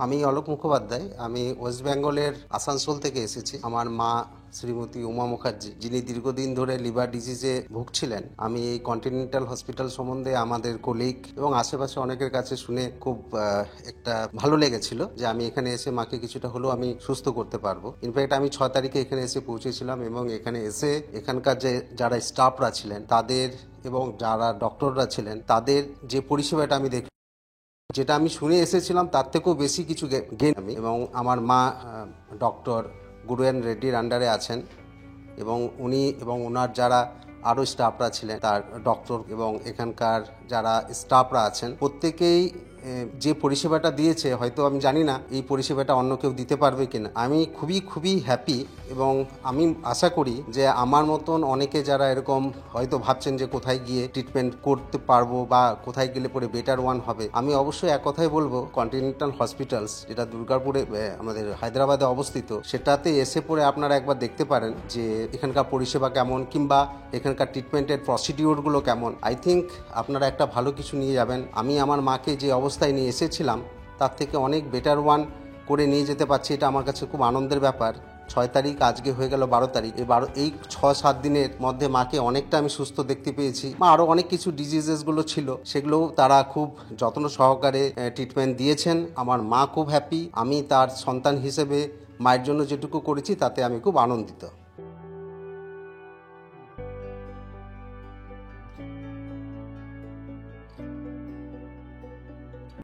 আমি অলোক মুখোপাধ্যায়। আমি ওয়েস্ট বেঙ্গলের আসানসোল থেকে এসেছি। আমার মা শ্রীমতী উমা মুখার্জি, যিনি দীর্ঘদিন ধরে লিভার ডিজিজে ভুগছিলেন। আমি এই কন্টিনেন্টাল হসপিটাল সম্বন্ধে আমাদের কলিগ এবং আশেপাশে অনেকের কাছে শুনে খুব একটা ভালো লেগেছিল যে আমি এখানে এসে মাকে কিছুটা হলেও আমি সুস্থ করতে পারবো। ইনফ্যাক্ট আমি 6 তারিখে এখানে এসে পৌঁছেছিলাম এবং এখানে এসে এখানকার যারা স্টাফরা ছিলেন তাদের এবং যারা ডক্টররা ছিলেন তাদের যে পরিষেবাটা আমি দেখি, যেটা আমি শুনে এসেছিলাম তার থেকেও বেশি কিছু গেন আমি। এবং আমার মা ডক্টর গুরুএন রেড্ডির আন্ডারে আছেন এবং উনি এবং ওনার যারা আরও স্টাফরা ছিলেন, তার ডক্টর এবং এখানকার যারা স্টাফরা আছেন, প্রত্যেকেই যে পরিষেবাটা দিয়েছে, হয়তো আমি জানি না এই পরিষেবাটা অন্য কেউ দিতে পারবে কিনা। আমি খুবই হ্যাপি এবং আমি আশা করি যে আমার মতন অনেকে যারা এরকম হয়তো ভাবছেন যে কোথায় গিয়ে ট্রিটমেন্ট করতে পারবো বা কোথায় গেলে পরে বেটার ওয়ান হবে, আমি অবশ্যই এক কথাই বলবো, কন্টিনেন্টাল হসপিটালস যেটা দুর্গাপুরে আমাদের হায়দ্রাবাদে অবস্থিত, সেটাতে এসে পরে আপনারা একবার দেখতে পারেন যে এখানকার পরিষেবা কেমন কিংবা এখানকার ট্রিটমেন্টের প্রসিডিওরগুলো কেমন। আই থিঙ্ক আপনারা একটা ভালো কিছু নিয়ে যাবেন। আমি আমার মাকে যে অবস্থায় নিয়ে এসেছিলাম তার থেকে অনেক বেটার ওয়ান করে নিয়ে যেতে পারছি, এটা আমার কাছে খুব আনন্দের ব্যাপার। 6 তারিখ, আজকে হয়ে গেল 12 তারিখ। এই 6-7 দিনের মধ্যে মাকে অনেকটা আমি সুস্থ দেখতে পেয়েছি। মা আরও অনেক কিছু ডিজিজেসগুলো ছিল, সেগুলোও তারা খুব যত্ন সহকারে ট্রিটমেন্ট দিয়েছেন। আমার মা খুব হ্যাপি। আমি তার সন্তান হিসেবে মায়ের জন্য যেটুকু করেছি তাতে আমি খুব আনন্দিত।